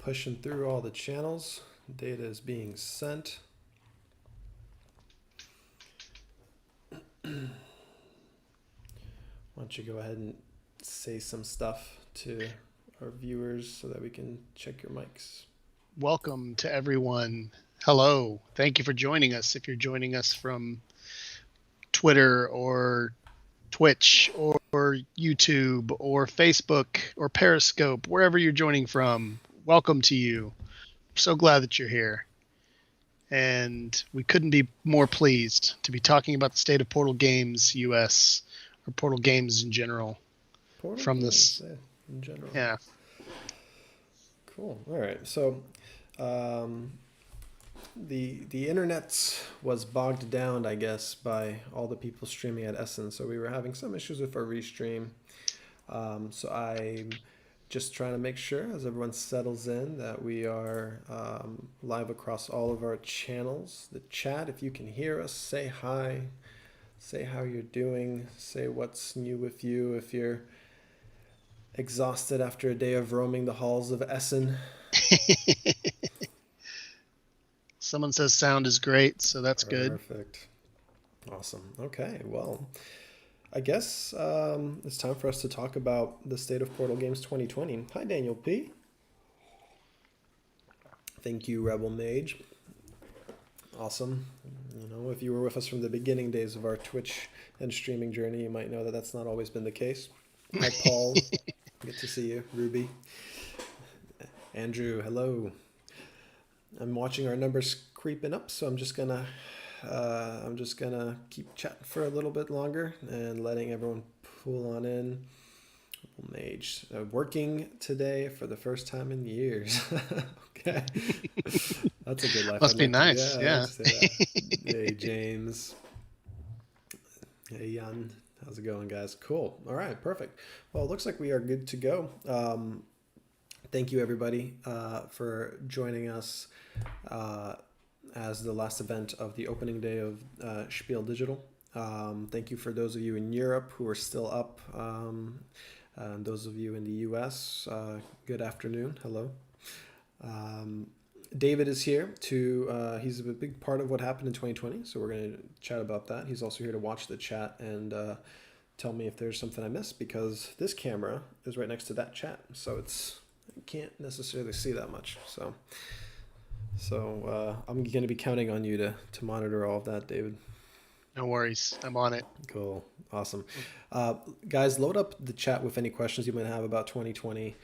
pushing through all the channels. Data is being sent. Why don't you go ahead and say some stuff to our viewers so that we can check your mics. Welcome to everyone. Hello. Thank you for joining us. If you're joining us from Twitter or Twitch or YouTube or Facebook or Periscope, wherever you're joining from, welcome to you. So glad that you're here. And we couldn't be more pleased to be talking about the state of Portal Games US, or Portal Games in general. Portal from games, this. in general. Yeah. Cool. All right. So the internet was bogged down, I guess, by all the people streaming at Essen. So we were having some issues with our restream. So I'm just trying to make sure, as everyone settles in, that we are live across all of our channels. The chat, if you can hear us, say hi. Say how you're doing. Say what's new with you. If you're exhausted after a day of roaming the halls of Essen. Someone says sound is great, so that's good. Perfect. Awesome. Okay, well, I guess it's time for us to talk about the state of Portal Games 2020. Hi, Daniel P. Thank you, Rebel Mage. Awesome. You know, if you were with us from the beginning days of our Twitch and streaming journey, you might know that that's not always been the case. Hi, Paul. Good to see you. Ruby. Andrew, hello. I'm watching our numbers creeping up, so I'm just gonna keep chatting for a little bit longer and letting everyone pull on in. Mage working today for the first time in years. Okay, that's a good life. Must be nice. I'd Yeah. like to say that. Hey, James. Hey, Jan. How's it going, guys? Cool. All right, perfect. Well, it looks like we are good to go. Thank you, everybody, for joining us as the last event of the opening day of Spiel Digital. Thank you for those of you in Europe who are still up. And those of you in the US, good afternoon. Hello. David is here he's a big part of what happened in 2020, so we're going to chat about that. He's also here to watch the chat and tell me if there's something I missed, because this camera is right next to that chat, so you can't necessarily see that much. So I'm going to be counting on you to monitor all of that, David. No worries. I'm on it. Cool. Awesome. Guys, load up the chat with any questions you might have about 2020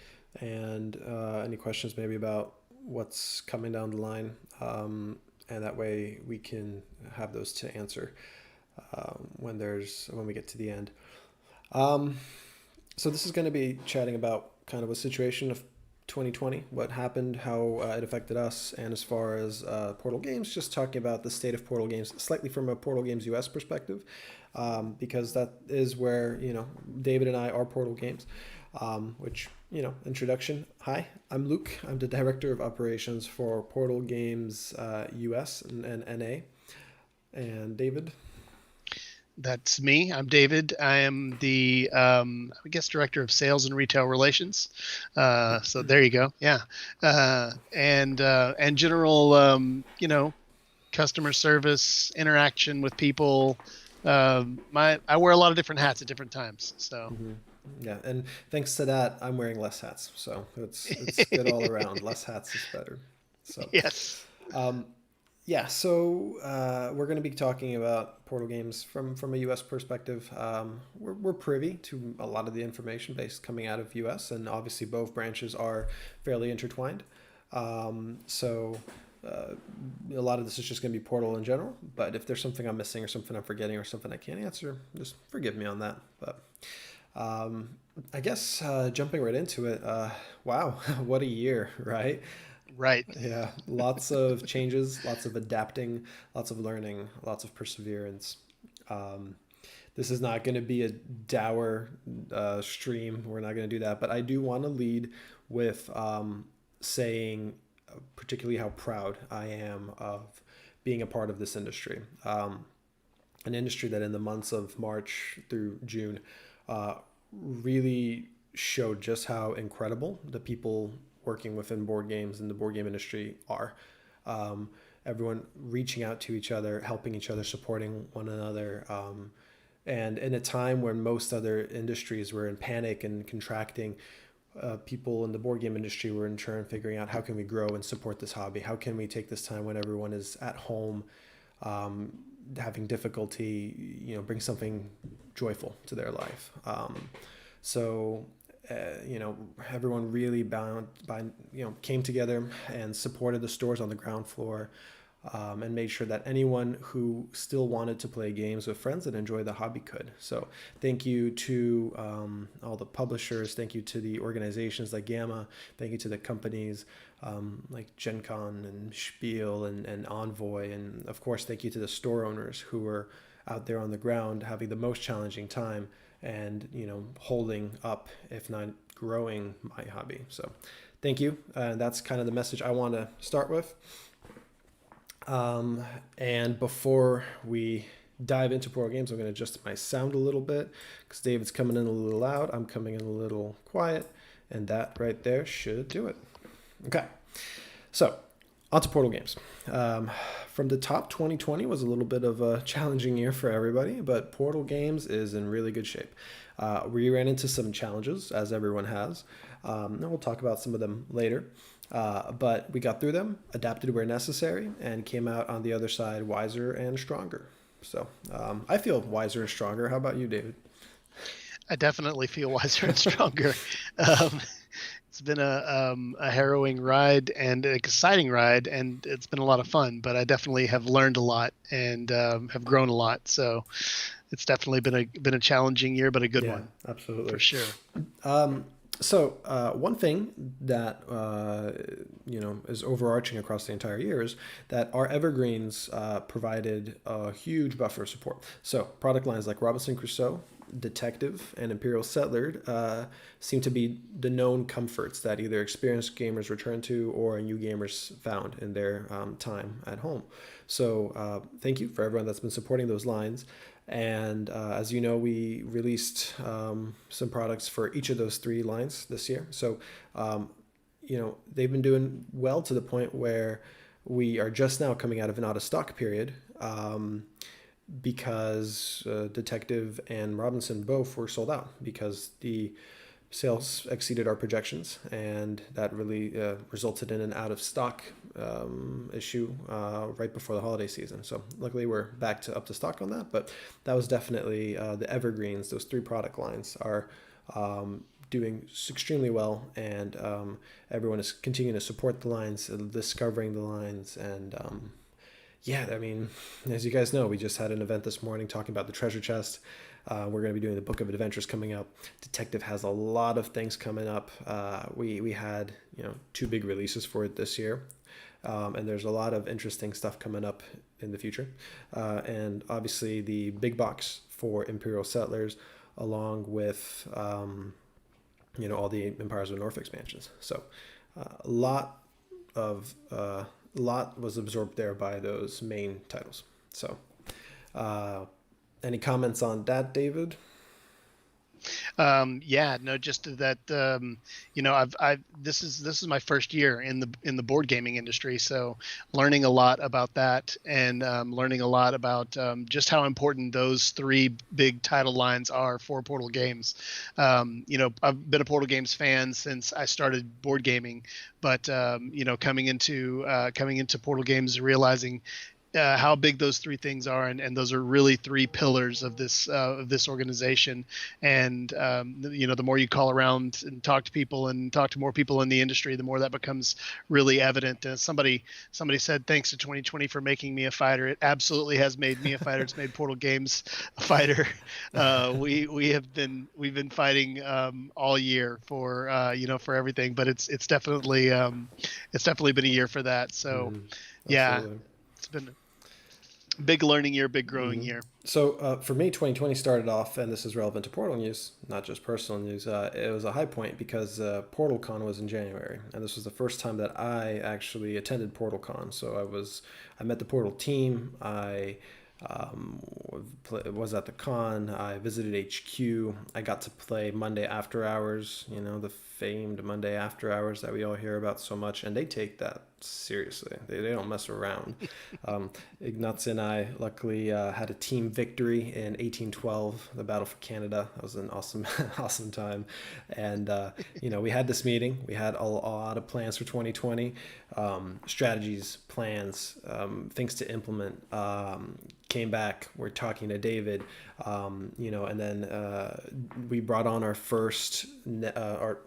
and any questions maybe about what's coming down the line. And that way we can have those to answer when we get to the end. So this is going to be chatting about kind of a situation of 2020, what happened, how it affected us, and as far as Portal Games, just talking about the state of Portal Games slightly from a Portal Games US perspective, because that is where, David and I are Portal Games, which, introduction. Hi, I'm Luke. I'm the Director of Operations for Portal Games US and NA. And David? That's me. I'm David. I am the, Director of Sales and Retail Relations. So there you go. Yeah. And general, customer service, interaction with people. I wear a lot of different hats at different times. So. Mm-hmm. Yeah, and thanks to that, I'm wearing less hats, so it's good all around. Less hats is better. So yes. Yeah, so we're going to be talking about Portal Games from a U.S. perspective. We're privy to a lot of the information based coming out of U.S., and obviously both branches are fairly intertwined. So a lot of this is just going to be Portal in general, but if there's something I'm missing or something I'm forgetting or something I can't answer, just forgive me on that. But I guess jumping right into it, wow, what a year, right? Right. Yeah, lots of changes, lots of adapting, lots of learning, lots of perseverance. This is not going to be a dour stream. We're not going to do that. But I do want to lead with saying particularly how proud I am of being a part of this industry. An industry that in the months of March through June really showed just how incredible the people working within board games and the board game industry are. Um, Everyone reaching out to each other, helping each other, supporting one another. And in a time when most other industries were in panic and contracting, people in the board game industry were in turn figuring out how can we grow and support this hobby? How can we take this time when everyone is at home, um, having difficulty, bring something joyful to their life. So, everyone really came together and supported the stores on the ground floor, and made sure that anyone who still wanted to play games with friends and enjoy the hobby could. So thank you to all the publishers. Thank you to the organizations like Gamma. Thank you to the companies like Gen Con and Spiel and Envoy. And of course, thank you to the store owners who were out there on the ground having the most challenging time and, holding up, if not growing my hobby. So thank you. That's kind of the message I want to start with. And before we dive into Portal Games, I'm going to adjust my sound a little bit because David's coming in a little loud. I'm coming in a little quiet, and that right there should do it. Okay, so on to Portal Games. From the top, 2020 was a little bit of a challenging year for everybody, but Portal Games is in really good shape. We ran into some challenges, as everyone has, and we'll talk about some of them later. But we got through them, adapted where necessary, and came out on the other side wiser and stronger. So I feel wiser and stronger. How about you, David? I definitely feel wiser and stronger. It's been a harrowing ride and an exciting ride, and it's been a lot of fun. But I definitely have learned a lot and have grown a lot. So it's definitely been a challenging year, but a good one. Absolutely, for sure. So one thing that is overarching across the entire year is that our evergreens provided a huge buffer of support. So product lines like Robinson Crusoe, Detective, and Imperial Settler seem to be the known comforts that either experienced gamers return to or new gamers found in their time at home. So thank you for everyone that's been supporting those lines. And as you know, we released some products for each of those three lines this year. So, they've been doing well to the point where we are just now coming out of an out of stock period, because Detective and Robinson both were sold out because the sales exceeded our projections, and that really resulted in an out of stock issue right before the holiday season. So luckily we're back to up to stock on that, but that was definitely the evergreens. Those three product lines are doing extremely well, and everyone is continuing to support the lines, discovering the lines, and I mean, as you guys know, we just had an event this morning talking about the treasure chest. We're going to be doing the Book of Adventures coming up. Detective has a lot of things coming up. We had two big releases for it this year, and there's a lot of interesting stuff coming up in the future. And obviously the big box for Imperial Settlers, along with all the Empires of North expansions. So a lot was absorbed there by those main titles. So any comments on that, David? Just that I've this is my first year in the board gaming industry, so learning a lot about that, and learning a lot about just how important those three big title lines are for Portal Games. I've been a Portal Games fan since I started board gaming, but coming into Portal Games, realizing how big those three things are, and those are really three pillars of this organization. And the more you call around and talk to people and talk to more people in the industry, the more that becomes really evident. Somebody said, thanks to 2020 for making me a fighter. It absolutely has made me a fighter. It's made Portal Games a fighter. We've been fighting all year for everything, but it's definitely been a year for that. So it's been a big learning year, big growing year. So for me, 2020 started off, and this is relevant to Portal news, not just personal news. It was a high point because PortalCon was in January, and this was the first time that I actually attended PortalCon. So I met the Portal team. I Was at the con. I visited HQ. I got to play Monday After Hours, the famed Monday After Hours that we all hear about so much, and they take that seriously. They don't mess around. Ignaz and I luckily had a team victory in 1812, the Battle for Canada. That was an awesome, awesome time. And, we had this meeting. We had a lot of plans for 2020, strategies, plans, things to implement. Came back, we're talking to David, and then we brought on our first, our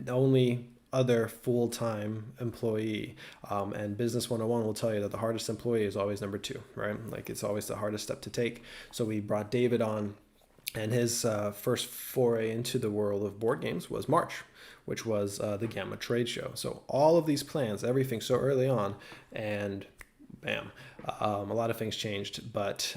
only other full-time employee, and business 101 will tell you that the hardest employee is always number two, right? Like it's always the hardest step to take. So we brought David on, and his first foray into the world of board games was March, which was the Gamma trade show. So all of these plans, everything so early on, and bam, a lot of things changed. But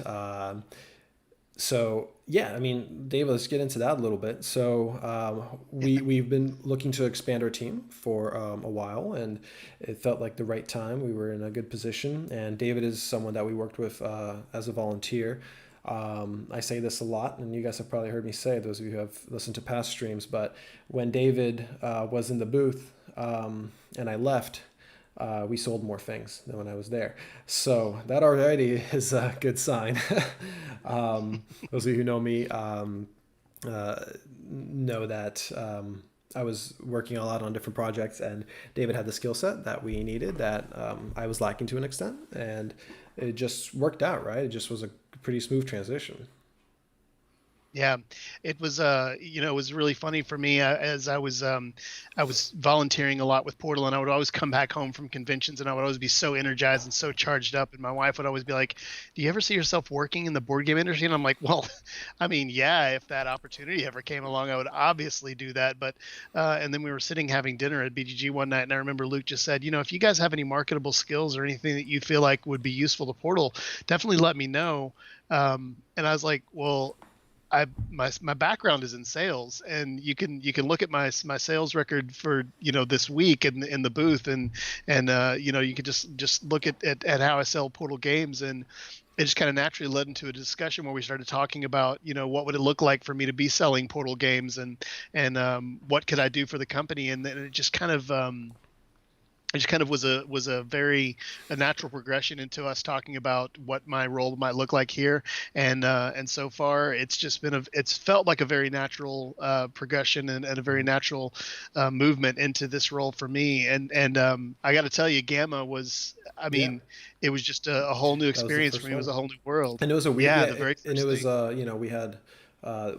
so yeah, I mean, Dave, let's get into that a little bit. So we've been looking to expand our team for a while, and it felt like the right time. We were in a good position, and David is someone that we worked with as a volunteer. I say this a lot, and you guys have probably heard me say, those of you who have listened to past streams, but when David was in the booth and I left, we sold more things than when I was there. So that already is a good sign. Those of you who know me know that I was working a lot on different projects, and David had the skill set that we needed that I was lacking to an extent, and it just worked out, right? It just was a pretty smooth transition. Yeah, it was it was really funny for me as I was volunteering a lot with Portal, and I would always come back home from conventions, and I would always be so energized and so charged up, and my wife would always be like, "Do you ever see yourself working in the board game industry?" And I'm like, "Well, I mean, yeah, if that opportunity ever came along, I would obviously do that." But and then we were sitting having dinner at BGG one night, and I remember Luke just said, "If you guys have any marketable skills or anything that you feel like would be useful to Portal, definitely let me know." And I was like, "Well, my background is in sales, and you can look at my sales record for this week in the booth, and you can just look at how I sell Portal games, and it just kind of naturally led into a discussion where we started talking about what would it look like for me to be selling Portal games, and what could I do for the company, and then it just kind of was a natural progression into us talking about what my role might look like here, and so far it's felt like a very natural progression, and a very natural movement into this role for me, and I got to tell you, Gamma was, I Yeah, mean, it was just a whole new that was the experience for first me. It was one. a whole new world. And it was a weird, Yeah, yeah, the very and it first was, thing.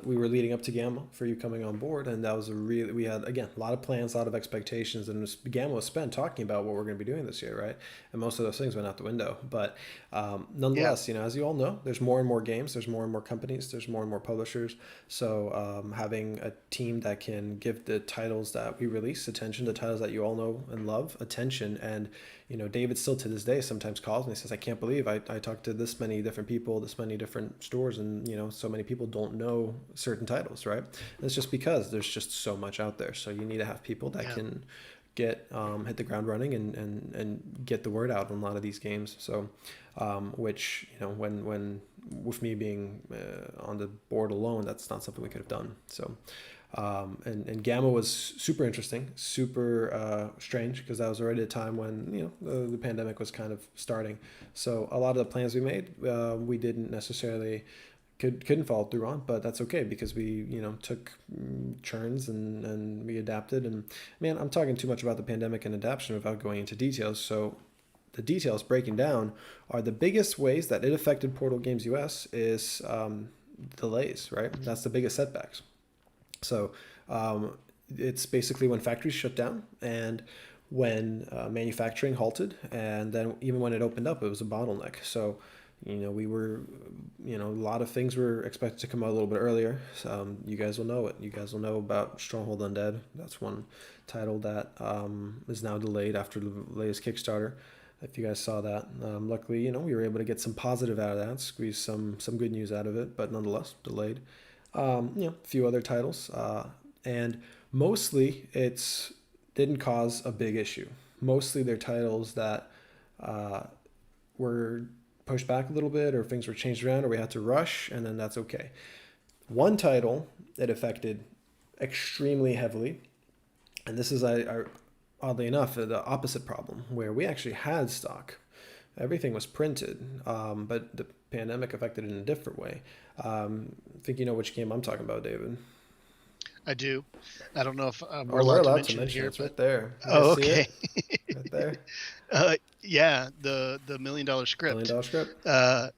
we were leading up to Gamma for you coming on board, and that was we had, again, a lot of plans, a lot of expectations, and Gamma was spent talking about what we're going to be doing this year, right? And most of those things went out the window. But Yeah, nonetheless, as you all know, there's more and more games, there's more and more companies, there's more and more publishers. So having a team that can give the titles that we release attention, the titles that you all know and love attention, and David still to this day sometimes calls me and says, I can't believe I talked to this many different people, this many different stores, and so many people don't know certain titles, right? And it's just because there's just so much out there. So you need to have people that yeah, can get hit the ground running, and get the word out on a lot of these games. So which when with me being on the board alone, that's not something we could have done. So and Gamma was super interesting, super strange, because that was already a time when the pandemic was kind of starting. So a lot of the plans we made, we didn't necessarily couldn't follow through on, but that's okay because we took churns, and we adapted. And man, I'm talking too much about the pandemic and adaptation without going into details. So the details breaking down are the biggest ways that it affected Portal Games US is delays, right? That's the biggest setbacks. So it's basically when factories shut down, and when manufacturing halted, and then even when it opened up, it was a bottleneck. So we were, a lot of things were expected to come out a little bit earlier. You guys will know it. You guys will know about Stronghold Undead. That's one title that is now delayed after the latest Kickstarter. If you guys saw that, luckily, we were able to get some positive out of that, squeeze some good news out of it, but nonetheless delayed. A few other titles, and mostly it's didn't cause a big issue. Mostly they're titles that were pushed back a little bit, or things were changed around, or we had to rush, and then that's okay. One title it affected extremely heavily, and this is oddly enough the opposite problem, where we actually had stock. Everything was printed, but the pandemic affected it in a different way. I think you know which game I'm talking about, David. I do. I don't know if we're Oh, we're allowed to allowed to mention it mention it. here, It's but right there. You guys oh, see okay. it? Right there. Yeah, the $1 million Million script. dollar script. Uh,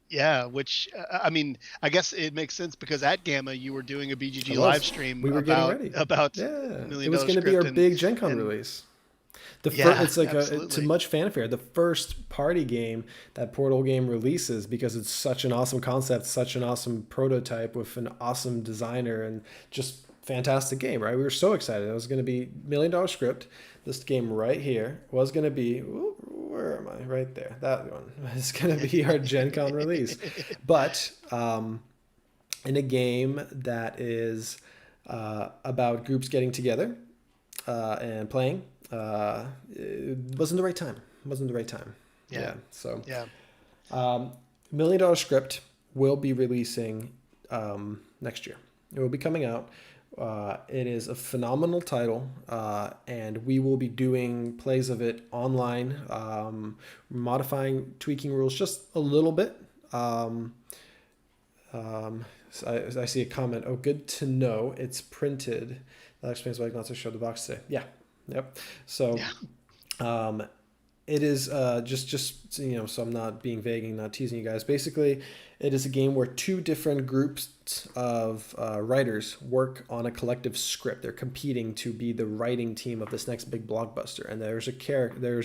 yeah, which I mean, I guess it makes sense because at Gamma you were doing a I BGG live was. stream We were getting ready. about Yeah, Million it was Dollar going to be our Script big Gen Con and release. The first, yeah, it's like to absolutely. much fanfare. The first party game that Portal game releases because it's such an awesome concept, such an awesome prototype with an awesome designer, and just fantastic game. Right? We were so excited. It was going to be $1 million script. This game right here was going to be. Where am I? Right there. That one is going to be our Gen Con release. But in a game that is about groups getting together and playing. It wasn't the right time. It wasn't the right time. Yeah, Yeah. So, yeah, $1 million script will be releasing next year. It will be coming out. It is a phenomenal title, and we will be doing plays of it online, modifying, tweaking rules just a little bit. So I see a comment. Oh, good to know. It's printed. That explains why I got to show the box today. Yeah. Yep. So yeah. um, it is just so I'm not being vague and not teasing you guys. Basically, it is a game where two different groups of writers work on a collective script. They're competing to be the writing team of this next big blockbuster, and there's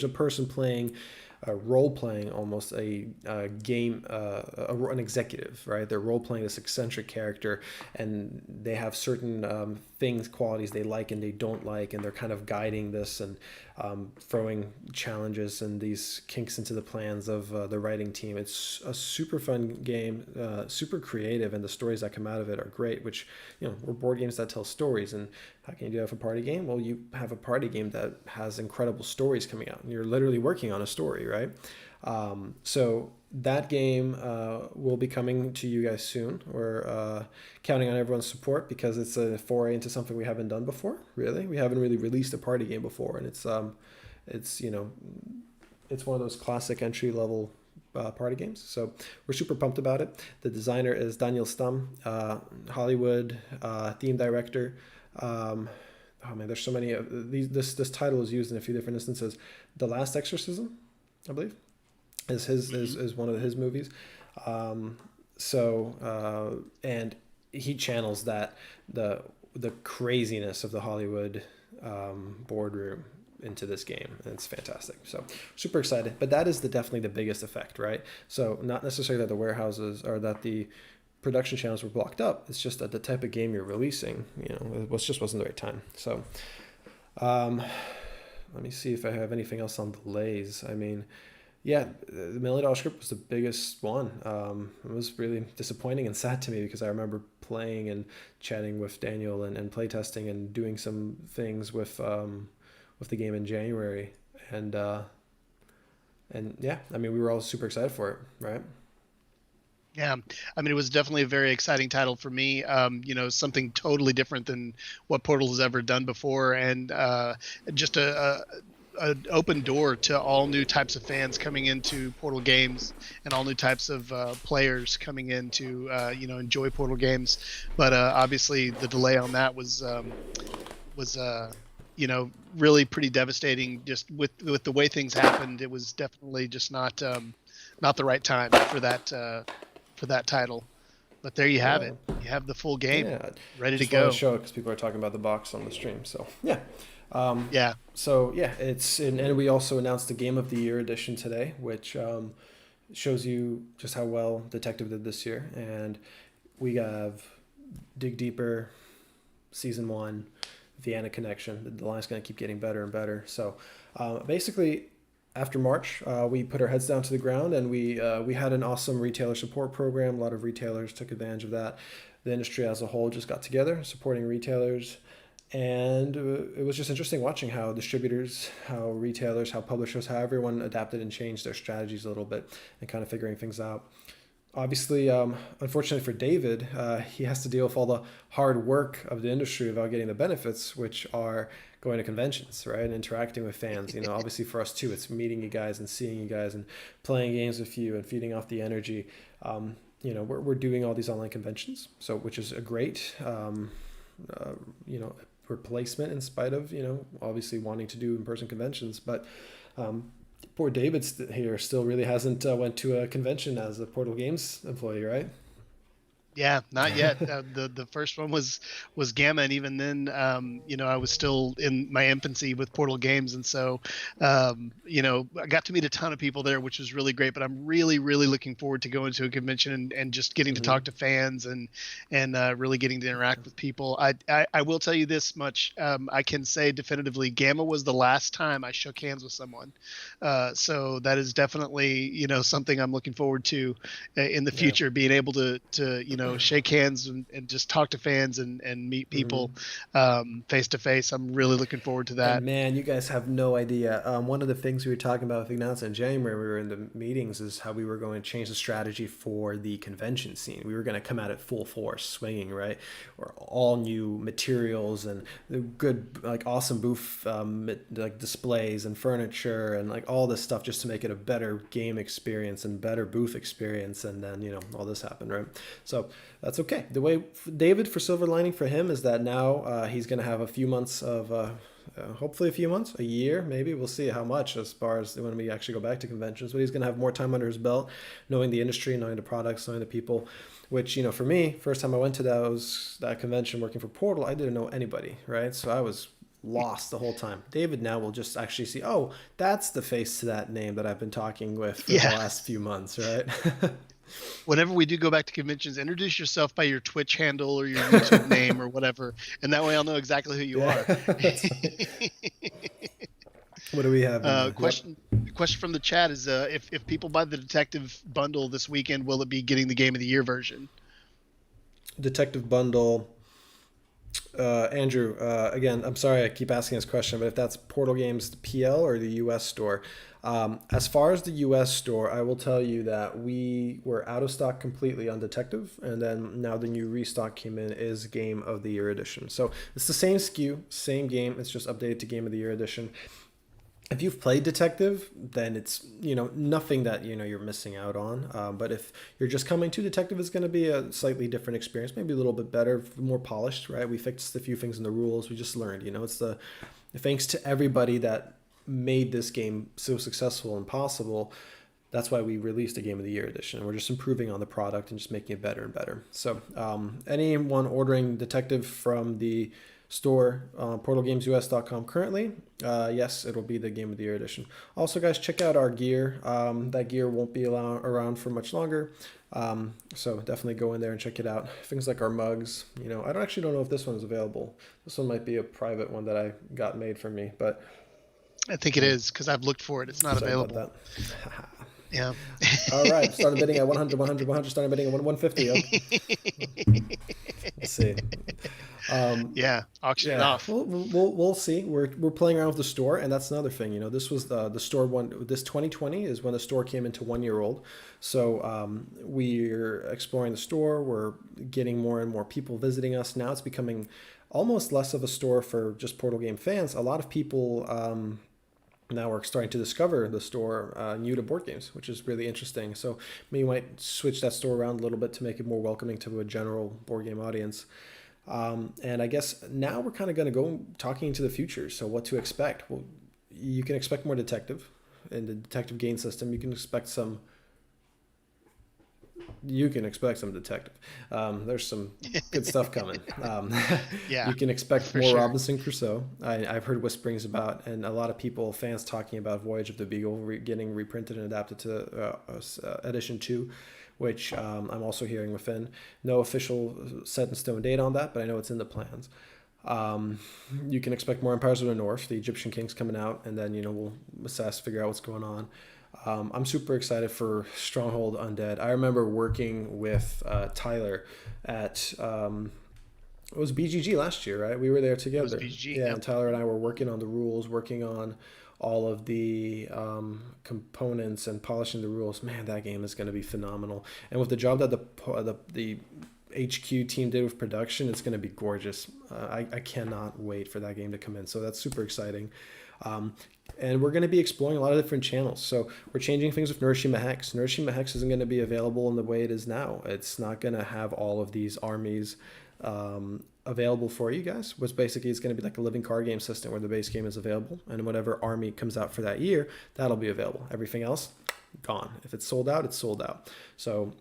a person playing, role playing almost a game, an executive, right? They're role playing this eccentric character, and they have certain things, qualities they like and they don't like, and they're kind of guiding this and throwing challenges and these kinks into the plans of the writing team. It's a super fun game, super creative, and the stories that come out of it are great. Which we're board games that tell stories, and how can you do that for a party game? Well, you have a party game that has incredible stories coming out, and you're literally working on a story, right? So that game will be coming to you guys soon. We're counting on everyone's support because it's a foray into something we haven't done before. Really, we haven't really released a party game before, and it's it's one of those classic entry level party games. So we're super pumped about it. The designer is Daniel Stum, Hollywood theme director. Oh man, there's so many of these. This title is used in a few different instances. The Last Exorcism, I believe, is one of his movies. And he channels that the craziness of the Hollywood boardroom into this game, and it's fantastic. So super excited. But that is definitely the biggest effect, right? So not necessarily that the warehouses or that the production channels were blocked up. It's just that the type of game you're releasing, it wasn't the right time. So let me see if I have anything else on delays. I mean, yeah, the $1 million script was the biggest one. It was really disappointing and sad to me because I remember playing and chatting with Daniel and playtesting and doing some things with the game in January, and yeah, I mean we were all super excited for it, right? Yeah, I mean, it was definitely a very exciting title for me. Something totally different than what Portal has ever done before, and just an open door to all new types of fans coming into Portal games and all new types of players coming in to enjoy Portal games. But obviously, the delay on that was really pretty devastating. Just with the way things happened, it was definitely just not the right time for that title. But there you have Yeah, it. You have the full game yeah. ready to Just wanted to go. show it because people are talking about the box on the stream. So yeah, um, Yeah. so yeah, and we also announced the Game of the Year edition today, which shows you just how well Detective did this year, and we have Dig Deeper, Season 1, Vienna Connection. The line's going to keep getting better and better. So basically, after March, we put our heads down to the ground, and we had an awesome retailer support program. A lot of retailers took advantage of that. The industry as a whole just got together, supporting retailers, And it was just interesting watching how distributors, how retailers, how publishers, how everyone adapted and changed their strategies a little bit and kind of figuring things out. Obviously, unfortunately for David, he has to deal with all the hard work of the industry without getting the benefits, which are going to conventions, right, and interacting with fans. Obviously for us too, it's meeting you guys and seeing you guys and playing games with you and feeding off the energy. We're doing all these online conventions, so which is a great, uh, you know, replacement in spite of obviously wanting to do in-person conventions, but um, poor David here still really hasn't went to a convention as a Portal Games employee, right? Yeah, not yet. The first one was Gamma, and even then, I was still in my infancy with Portal Games, and so, I got to meet a ton of people there, which was really great. But I'm really, really looking forward to going to a convention and just getting to Mm-hmm. talk to fans and really getting to interact with people. I will tell you this much: I can say definitively, Gamma was the last time I shook hands with someone. So that is definitely something I'm looking forward to in the Yeah. future, being able to shake hands and just talk to fans and meet Mm-hmm. people face to face. I'm really looking forward to And that. man, you guys have no idea. One of the things we were talking about with Ignacio in January, we were in the meetings, is how we were going to change the strategy for the convention scene. We were going to come at it full force, swinging, right? Or all new materials and the good, like awesome booth, like displays and furniture and like all this stuff just to make it a better game experience and better booth experience. And then, all this happened, right? So that's okay. The way David, for silver lining for him, is that now he's going to have a few months of hopefully a few months, a year, maybe. We'll see how much as far as when we actually go back to conventions. But he's going to have more time under his belt, knowing the industry, knowing the products, knowing the people. Which for me, first time I went to that convention working for Portal, I didn't know anybody, right? So I was lost the whole time. David now will just actually see, oh, that's the face to that name that I've been talking with for the Yeah. last few months, right? Whenever we do go back to conventions, introduce yourself by your Twitch handle or your YouTube name or whatever, and that way I'll know exactly who you Yeah, are. that's right. What do we have in there? Yep. Question from the chat is if people buy the Detective bundle this weekend, will it be getting the Game of the Year version? Detective Bundle. Andrew, again, I'm sorry I keep asking this question, but if that's Portal Games the PL or the US store, as far as the US store, I will tell you that we were out of stock completely on Detective, and then now the new restock came in is Game of the Year edition. So it's the same SKU, same game, it's just updated to Game of the Year edition. If you've played Detective, then it's nothing that you're missing out on. But if you're just coming to Detective, it's going to be a slightly different experience, maybe a little bit better, more polished, right? We fixed a few things in the rules. We just learned. It's the thanks to everybody that made this game so successful and possible. That's why we released a Game of the Year edition. We're just improving on the product and just making it better and better. So anyone ordering Detective from the store, portalgamesus.com currently, yes, it'll be the Game of the Year edition. Also, guys, check out our gear. That gear won't be around for much longer. So definitely go in there and check it out. Things like our mugs. I don't know if this one is available. This one might be a private one that I got made for me, but I think it is because I've looked for it. It's not sorry about available. that. Yeah. All right, started bidding at 100, 100, 100. Started bidding at 150. Let's see. Yeah. Auction it Yeah, off. we'll see. We're playing around with the store, and that's another thing. This was the store one. This 2020 is when the store came into 1 year old. So we're exploring the store. We're getting more and more people visiting us. Now it's becoming almost less of a store for just Portal Game fans. A lot of people now we're starting to discover the store new to board games, which is really interesting. So we might switch that store around a little bit to make it more welcoming to a general board game audience. And I guess now we're kind of going to go talking into the future. So what to expect? Well, you can expect more detective in the detective game system. You can expect some detective. There's some good stuff coming. Yeah, You can expect for more sure. Robinson Crusoe. I've heard whisperings about, and a lot of fans talking about Voyage of the Beagle getting reprinted and adapted to edition 2, which I'm also hearing within. No official set in stone date on that, but I know it's in the plans. You can expect more Empires of the North, the Egyptian Kings coming out, and then we'll assess, figure out what's going on. I'm super excited for Stronghold Undead. I remember working with Tyler at It was BGG last year, right? We were there It was together. BGG. Yeah, Yep. and Tyler and I were working on the rules, working on all of the components and polishing the rules. Man, that game is going to be phenomenal. And with the job that the HQ team did with production, it's going to be gorgeous. I cannot wait for that game to come in. So that's super exciting. Um, and we're going to be exploring a lot of different channels. So we're changing things with Nourishima Hex. Nourishima Hex isn't going to be available in the way it is now. It's not going to have all of these armies available for you guys. Which basically is going to be like a living card game system where the base game is available, and whatever army comes out for that year, that'll be available. Everything else, gone. If it's sold out, it's sold out. So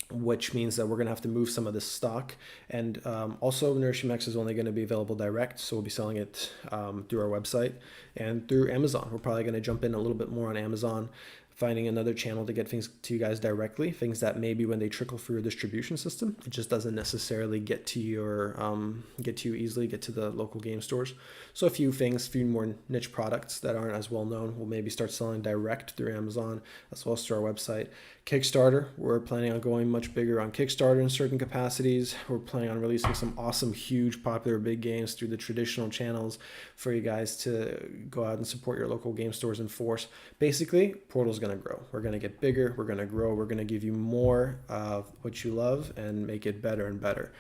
which means that we're going to have to move some of this stock. And also, Nourishima X is only going to be available direct, so we'll be selling it through our website and through Amazon. We're probably going to jump in a little bit more on Amazon, finding another channel to get things to you guys directly, things that maybe when they trickle through your distribution system, it just doesn't necessarily get to you easily, get to the local game stores. So a few things, a few more niche products that aren't as well known, we'll maybe start selling direct through Amazon as well as through our website. Kickstarter, we're planning on going much bigger on Kickstarter in certain capacities. We're planning on releasing some awesome, huge, popular big games through the traditional channels for you guys to go out and support your local game stores in force. Basically, Portal's going to grow. We're going to get bigger. We're going to grow. We're going to give you more of what you love and make it better and better.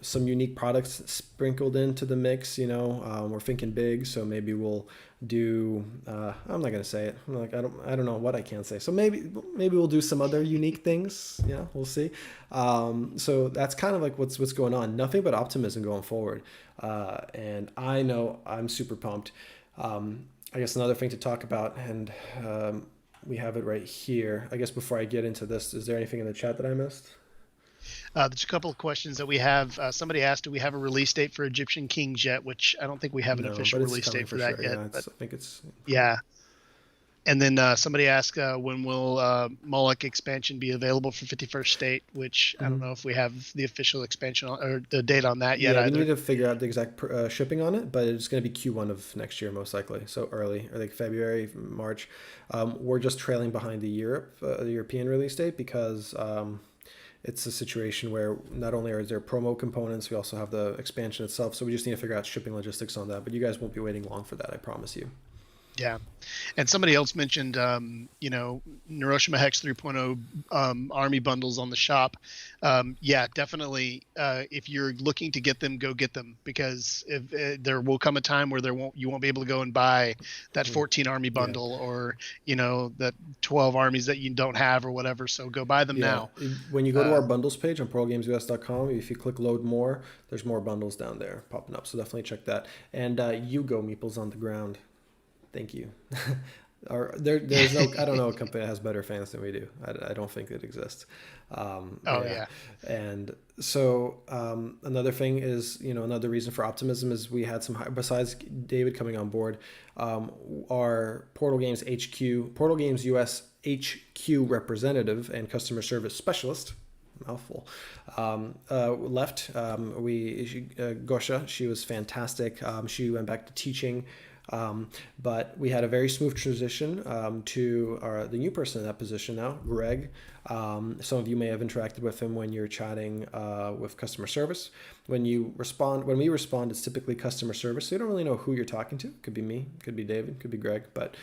Some unique products sprinkled into the mix. We're thinking big, so maybe we'll do. I'm not gonna say it. I don't know what I can say. So maybe we'll do some other unique things. Yeah, we'll see. So that's kind of like what's going on. Nothing but optimism going forward. And I know I'm super pumped. I guess another thing to talk about, and we have it right here. I guess before I get into this, is there anything in the chat that I missed? There's a couple of questions that we have. Somebody asked, do we have a release date for Egyptian Kings yet? Which I don't think we have an No, official but it's release coming date for for that sure. yet. Yeah, But I think it's. yeah. And then somebody asked, when will Moloch expansion be available for 51st State? Which I don't know if we have the official expansion or the date on that yet Yeah, we either. need to figure out the exact shipping on it, but it's going to be Q1 of next year most likely. So early, or like February, March. We're just trailing behind the European release date because it's a situation where not only are there promo components, we also have the expansion itself. So we just need to figure out shipping logistics on that. But you guys won't be waiting long for that, I promise you. Yeah. And somebody else mentioned, Hiroshima Hex 3.0 army bundles on the shop. Yeah, definitely. If you're looking to get them, go get them, because there will come a time where you won't be able to go and buy that 14 army bundle or, that 12 armies that you don't have or whatever. So go buy them Yeah, now. when you go to our bundles page on PearlGamesUS.com, if you click load more, there's more bundles down there popping up. So definitely check that. And you go meeples on the ground. Thank you. There's no, I don't know a company that has better fans than we do. I don't think it exists. Yeah. And so another thing is, another reason for optimism is we had besides David coming on board, our Portal Games US HQ representative and customer service specialist, mouthful, left. Gosha, she was fantastic. She went back to teaching. But we had a very smooth transition to the new person in that position now, Greg. Some of you may have interacted with him when you're chatting with customer service. When we respond, it's typically customer service. So you don't really know who you're talking to. Could be me, could be David, could be Greg. But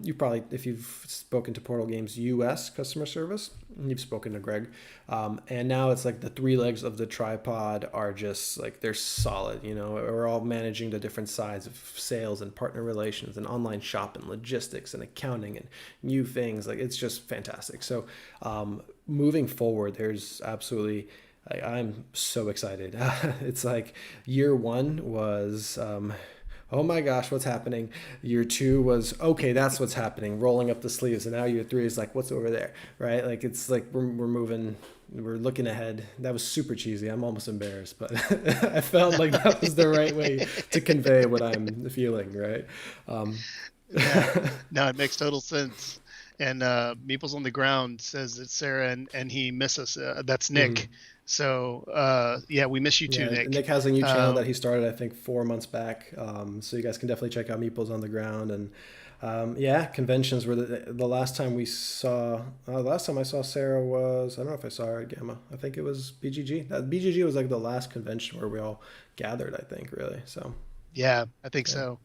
you probably, if you've spoken to Portal Games US customer service, you've spoken to Greg. And now it's like the three legs of the tripod are just like, they're solid. We're all managing the different sides of sales and partner relations and online shop and logistics and accounting and new things. Like, it's just fantastic. So moving forward, there's absolutely, I'm so excited. It's like year one was, oh my gosh, what's happening? Year two was, okay, that's what's happening, rolling up the sleeves. And now year three is like, what's over there, right? Like, it's like we're moving, we're looking ahead. That was super cheesy. I'm almost embarrassed, but I felt like that was the right way to convey what I'm feeling, right? Yeah. No, it makes total sense. And Meeples on the Ground says that Sarah and he miss us. That's Mhm. Nick. So yeah, we miss you too, Yeah, Nick. Nick has a new channel that he Um, started, I think, 4 months back. So you guys can definitely check out Meeples on the Ground. And yeah, conventions were the last time we saw. The last time I saw Sarah was, I don't know if I saw her at Gamma. I think it was BGG. BGG was like the last convention where we all gathered, I think, really. So yeah, I think yeah.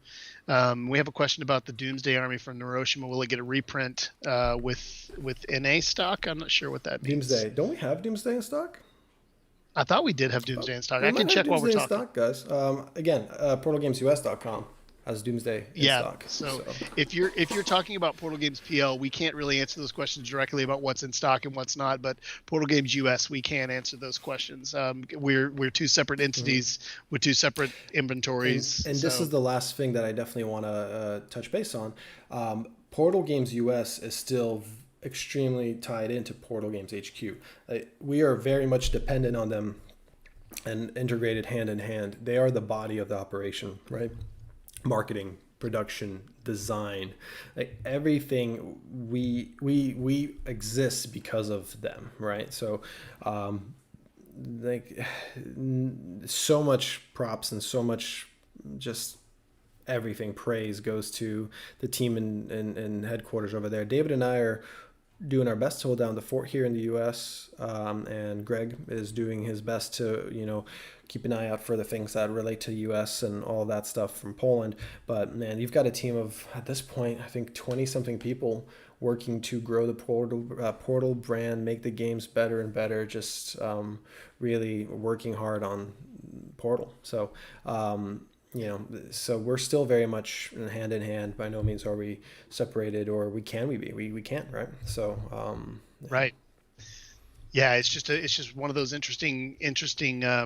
so. We have a question about the Doomsday Army from Hiroshima. Will it get a reprint with NA stock? I'm not sure what that means. Doomsday. Don't we have Doomsday in stock? I thought we did have Doomsday in stock. We I might can have check while we're Doomsday in talking. stock, guys. Again, portalgamesus.com has Doomsday in Yeah. stock. So So if you're talking about Portal Games PL, we can't really answer those questions directly about what's in stock and what's not. But Portal Games US, we can answer those questions. We're two separate mhm. entities with two separate and inventories. and this is So the last thing that I definitely want to touch base on. Portal Games US is still extremely tied into Portal Games HQ. We are very much dependent on them and integrated hand in hand. They are the body of the operation, right? Marketing, production, design, like everything. We exist because of them, right? So like so much props and so much just everything praise goes to the team in headquarters over there. David and I are doing our best to hold down the fort here in the U.S. And Greg is doing his best to keep an eye out for the things that relate to the U.S. and all that stuff from Poland. But man, you've got a team of at this point I think 20 something people working to grow the Portal brand, make the games better and better. Just really working hard on Portal. So. So we're still very much hand in hand. By no means are we separated, or we be. We can't, right? So, yeah. right. Yeah, it's just one of those interesting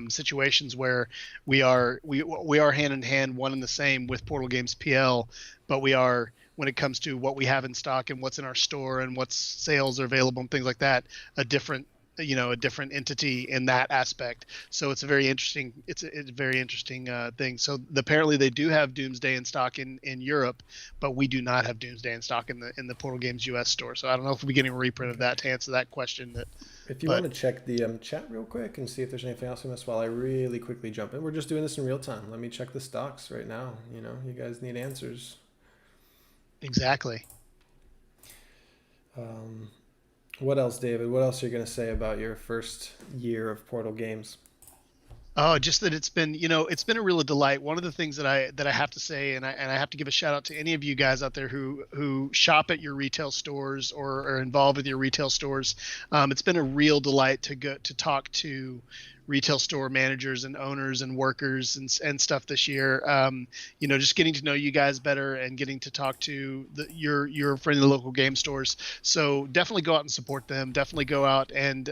situations where we are hand in hand, one and the same with Portal Games PL, but we are when it comes to what we have in stock and what's in our store and what sales are available and things like that, a different a different entity in that aspect. So it's a very interesting thing. So apparently they do have Doomsday in stock in Europe, but we do not have Doomsday in stock in the Portal Games US store. So I don't know if we'll be getting a reprint of Okay. that to answer that question. That If you want but to check the chat real quick and see if there's anything else we missed while I really quickly jump in, we're just doing this in real time. Let me check the stocks right now. You guys need answers. exactly. Um, what else, David? What else are you going to say about your first year of Portal Games? Oh, just that it's been a real delight. One of the things that I have to say, and I have to give a shout out to any of you guys out there who shop at your retail stores or are involved with your retail stores. It's been a real delight to talk to retail store managers and owners and workers and stuff this year. Just getting to know you guys better and getting to talk to your friendly local game stores. So definitely go out and support them. Definitely go out and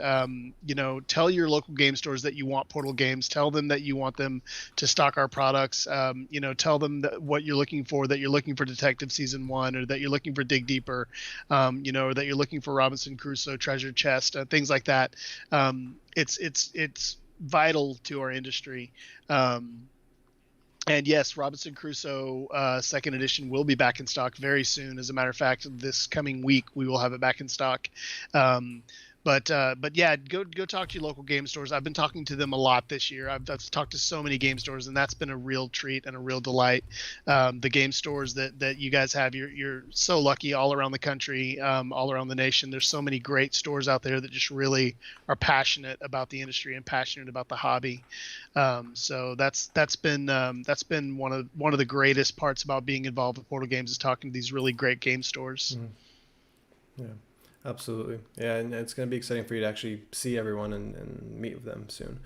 tell your local game stores that you want Portal Games. Tell them that you want them to stock our products. Tell them what you're looking for. That you're looking for Detective Season 1, or that you're looking for Dig Deeper, or that you're looking for Robinson Crusoe Treasure Chest, things like that. It's vital to our industry. Um, and yes, Robinson Crusoe second edition will be back in stock very soon. As a matter of fact, this coming week we will have it back in stock. Um, but yeah, go talk to your local game stores. I've been talking to them a lot this year. I've talked to so many game stores, and that's been a real treat and a real delight. The game stores that you guys have, you're so lucky all around the country, all around the nation. There's so many great stores out there that just really are passionate about the industry and passionate about the hobby. So that's been one of the greatest parts about being involved with Portal Games is talking to these really great game stores. Mm, yeah, absolutely. Yeah, and it's going to be exciting for you to actually see everyone and meet with them soon.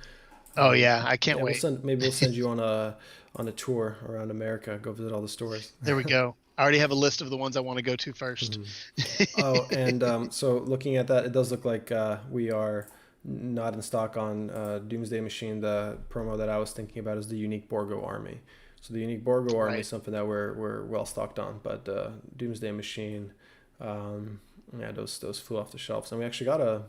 Oh yeah, I can't Yeah, wait. we'll send you on a tour around America. Go visit all the stores. There we go. I already have a list of the ones I want to go to first. Mhm. Oh, and so looking at that, it does look like we are not in stock on Doomsday Machine. The promo that I was thinking about is the Unique Borgo Army. So the Unique Borgo Army Right. is something that we're well stocked on, but Doomsday Machine, yeah, those flew off the shelves, and we actually got a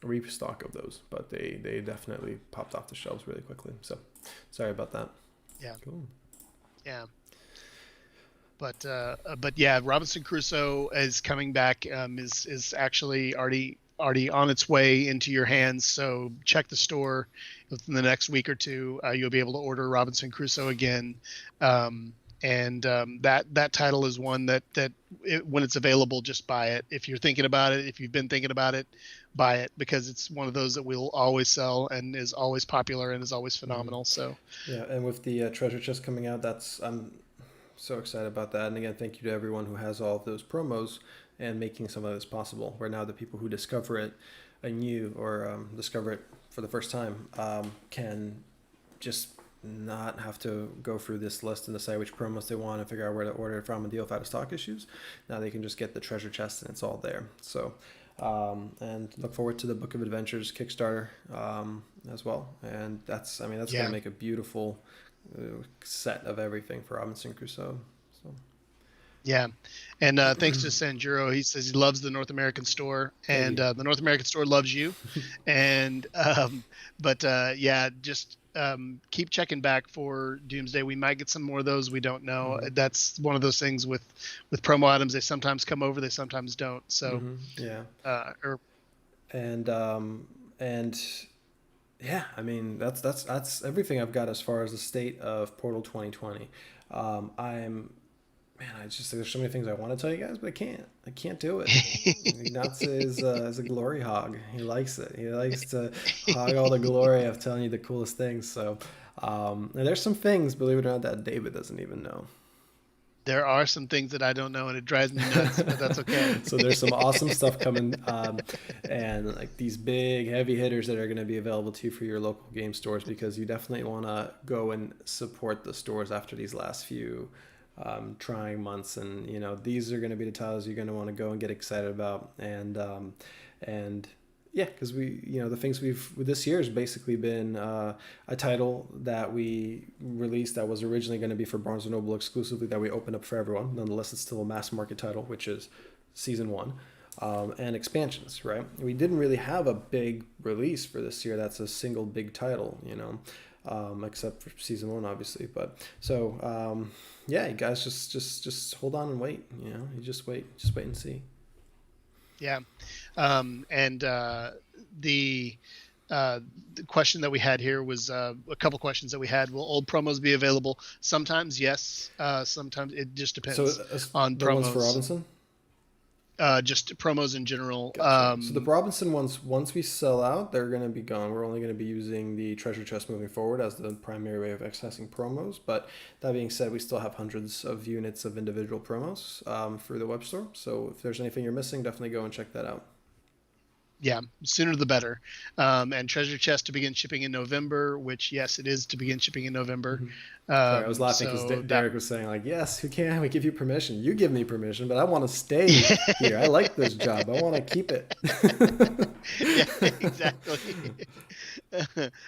restock of those, but they definitely popped off the shelves really quickly. So sorry about that. Yeah. Cool. Yeah. But yeah, Robinson Crusoe is coming back. Is actually already on its way into your hands. So check the store within the next week or two. You'll be able to order Robinson Crusoe again. And that title is one when it's available, just buy it. If you're thinking about it, if you've been thinking about it, buy it, because it's one of those that will always sell and is always popular and is always Hmm. phenomenal. So Yeah, and with the treasure chest coming out, I'm so excited about that. And again, thank you to everyone who has all of those promos and making some of this possible. Where now the people who discover it anew or discover it for the first time can just not have to go through this list and decide which promos they want and figure out where to order it from and deal with out of stock issues. Now they can just get the treasure chest and it's all there. So, and look forward to the Book of Adventures Kickstarter as well. And that's going to yeah. make a beautiful set of everything for Robinson Crusoe. So, Yeah, and thanks to Sanjuro, he says he loves the North American store, thank and you. the North American store loves you. And but yeah, just keep checking back for Doomsday. We might get some more of those. We don't know. Mm-hmm. That's one of those things with promo items. They sometimes come over, they sometimes don't. So, Mm-hmm. Yeah. or And and yeah, I mean that's everything I've got as far as the state of Portal 2020. I'm Man, I just there's so many things I want to tell you guys, but I can't. I can't do it. Ignace is a glory hog. He likes it. He likes to hog all the glory of telling you the coolest things. So, and there's some things, believe it or not, that David doesn't even know. there are some things that I don't know, and it drives me nuts, but that's okay. So there's some awesome stuff coming, and like these big heavy hitters that are going to be available to you for your local game stores, because you definitely want to go and support the stores after these last few trying months. And these are going to be the titles you're going to want to go and get excited about. And yeah, because the things we've this year has basically been a title that we released that was originally going to be for Barnes and Noble exclusively, that we opened up for everyone. Nonetheless, it's still a mass market title, which is season one. And expansions, right? We didn't really have a big release for this year. That's a single big title, except for season one, obviously. But so, yeah, you guys just hold on and wait. You just wait and see. Yeah. And the question that we had here was a couple questions that we had. Will old promos be available? Sometimes yes. Sometimes it just So depends on the ones for promos. Robinson. Just promos in general. Gotcha. So the Robinson ones, once we sell out, they're going to be gone. We're only going to be using the treasure chest moving forward as the primary way of accessing promos. But that being said, we still have hundreds of units of individual promos through the web store. So if there's anything you're missing, definitely go and check that out. Yeah, sooner the better. And treasure chest to begin shipping in November, which yes, it is to begin shipping in November. Mm-hmm. Sorry, I was laughing because So that Derek was saying like, "Yes, who can we give you permission? You give me permission, but I want to stay here. I like this job. I want to keep it." yeah, exactly.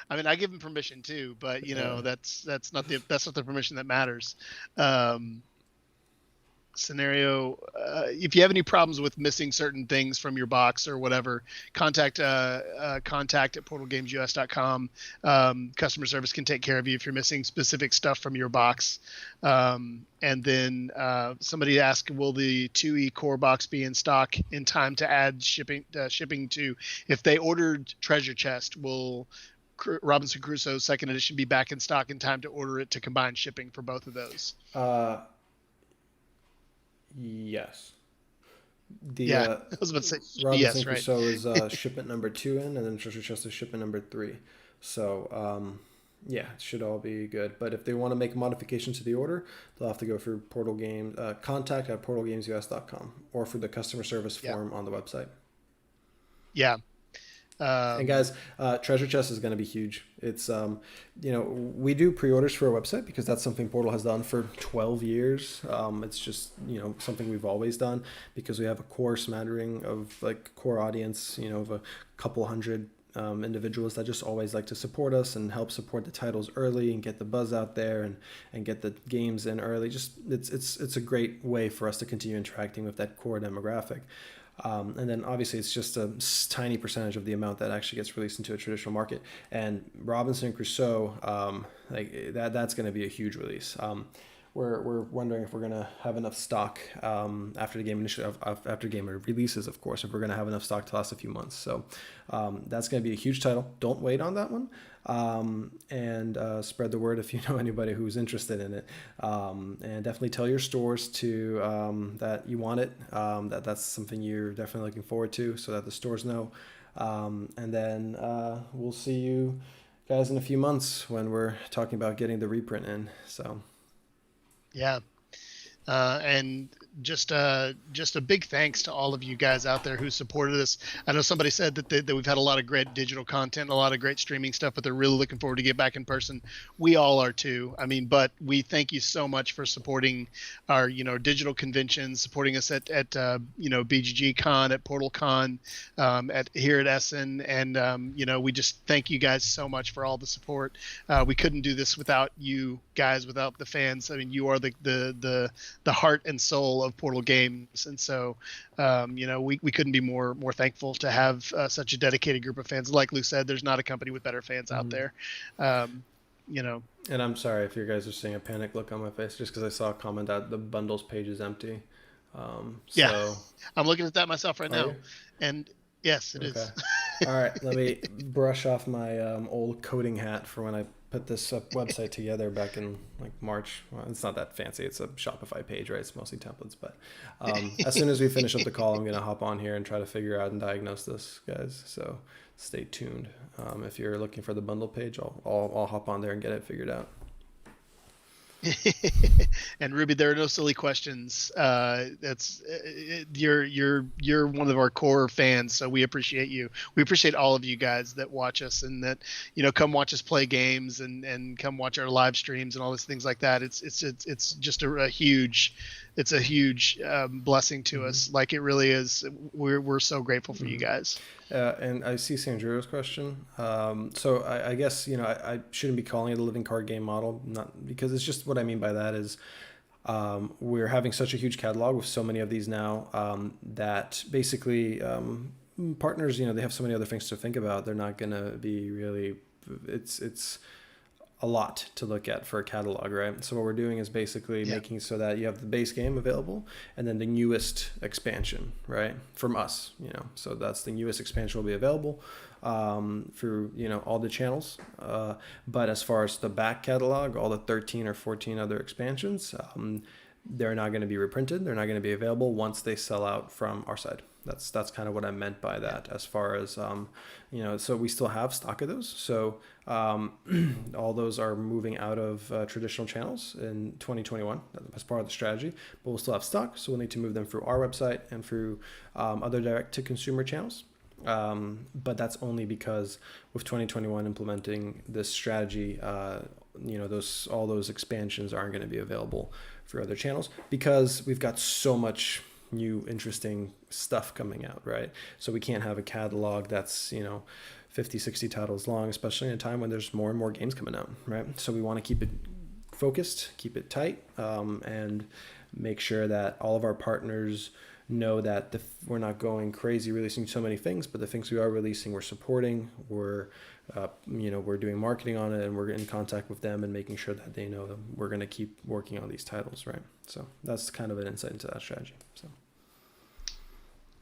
I mean, I give him permission too, but Yeah. that's not the permission that matters. Um, Scenario, if you have any problems with missing certain things from your box or whatever, contact at portalgamesus.com. Customer service can take care of you if you're missing specific stuff from your box. And then somebody asked, will the 2E core box be in stock in time to add shipping to? If they ordered treasure chest, will Robinson Crusoe second edition be back in stock in time to order it to combine shipping for both of those? Yes. The Yeah, I was about to say Robinson yes, right? Crusoe is shipment number 2 in, and then Treasure Chest is shipment number 3. So yeah, it should all be good. But if they want to make modifications to the order, they'll have to go through Portal Game contact at portalgamesus.com or through the customer service Yeah, form on the website. yeah. And Um, guys, Treasure Chest is going to be huge. It's we do pre-orders for our website because that's something Portal has done for 12 years. It's just something we've always done because we have a core smattering of like core audience, of a couple hundred individuals that just always like to support us and help support the titles early and get the buzz out there and get the games in early. Just it's a great way for us to continue interacting with that core demographic. And then obviously it's just a tiny percentage of the amount that actually gets released into a traditional market. And Robinson Crusoe, like that's going to be a huge release. we're wondering if we're gonna have enough stock after the game after game releases, of course, if we're gonna have enough stock to last a few months. So that's gonna be a huge title. Don't wait on that one, and spread the word if you know anybody who's interested in it, and definitely tell your stores to that you want it, that's something you're definitely looking forward to, so that the stores know, and then we'll see you guys in a few months when we're talking about getting the reprint in. So. Yeah. And just a big thanks to all of you guys out there who supported us. I know somebody said that we've had a lot of great digital content, a lot of great streaming stuff, but they're really looking forward to get back in person. We all are too. I mean, but we thank you so much for supporting our digital conventions, supporting us at BGG Con, at Portal Con, at here at Essen, and we just thank you guys so much for all the support. We couldn't do this without you guys, without the fans. I mean, you are the heart and soul of Portal Games, and so we couldn't be more thankful to have such a dedicated group of fans. Like Lou said, there's not a company with better fans out there. And I'm sorry if you guys are seeing a panic look on my face, just because I saw a comment that the bundles page is empty. Yeah, I'm looking at that myself right now, and yes, it is. All right, let me brush off my old coding hat for when I put this website together back in like March. Well, it's not that fancy. It's a Shopify page, right? It's mostly templates. But as soon as we finish up the call, I'm going to hop on here and try to figure out and diagnose this, guys. So stay tuned. If you're looking for the bundle page, I'll hop on there and get it figured out. And Ruby, there are no silly questions. That's you're one of our core fans, so we appreciate you. We appreciate all of you guys that watch us and that come watch us play games and come watch our live streams and all these things like that. It's just a huge blessing to us. Like it really is. We're so grateful for you guys. And I see Sandro's question. So I guess I shouldn't be calling it a living card game model, not because it's just what I mean by that is we're having such a huge catalog with so many of these now that basically partners, they have so many other things to think about. They're not going to be really. It's a lot to look at for a catalog, right? So what we're doing is basically making so that you have the base game available and then the newest expansion, right? From us, so that's the newest expansion will be available through, all the channels. But as far as the back catalog, all the 13 or 14 other expansions, they're not going to be reprinted. They're not going to be available once they sell out from our side. That's kind of what I meant by that, as far as so we still have stock of those. So all those are moving out of traditional channels in 2021 as part of the strategy, but we'll still have stock. So we'll need to move them through our website and through other direct to consumer channels. But that's only because with 2021 implementing this strategy, all those expansions aren't going to be available for other channels because we've got so much new interesting stuff coming out, right? So we can't have a catalog that's 50, 60 titles long, especially in a time when there's more and more games coming out, right? So we want to keep it focused, keep it tight, and make sure that all of our partners know that we're not going crazy releasing so many things, but the things we are releasing, we're supporting, we're doing marketing on it, and we're in contact with them and making sure that they know that we're going to keep working on these titles, right? So that's kind of an insight into that strategy. So.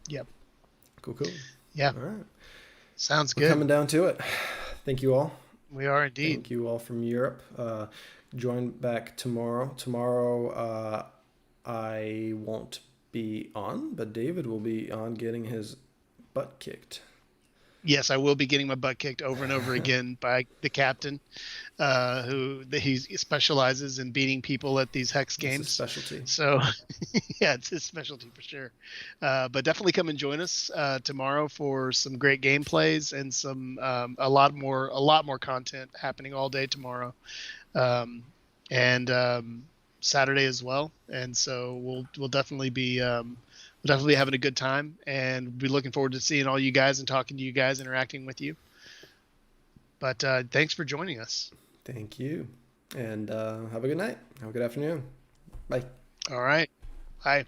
Yep. Cool. Yeah. All right. Sounds good. We're coming down to it. Thank you all. We are indeed. Thank you all from Europe. Join back tomorrow. Tomorrow, I won't be on, but David will be on getting his butt kicked. Yes, I will be getting my butt kicked over and over again by the captain, he specializes in beating people at these hex games. It's his specialty. So, yeah, it's his specialty for sure. But definitely come and join us tomorrow for some great gameplays and some a lot more content happening all day tomorrow, and Saturday as well. And so we'll definitely be. Definitely having a good time and be looking forward to seeing all you guys and talking to you guys, interacting with you. But thanks for joining us. Thank you. And have a good night. Have a good afternoon. Bye. All right. Bye.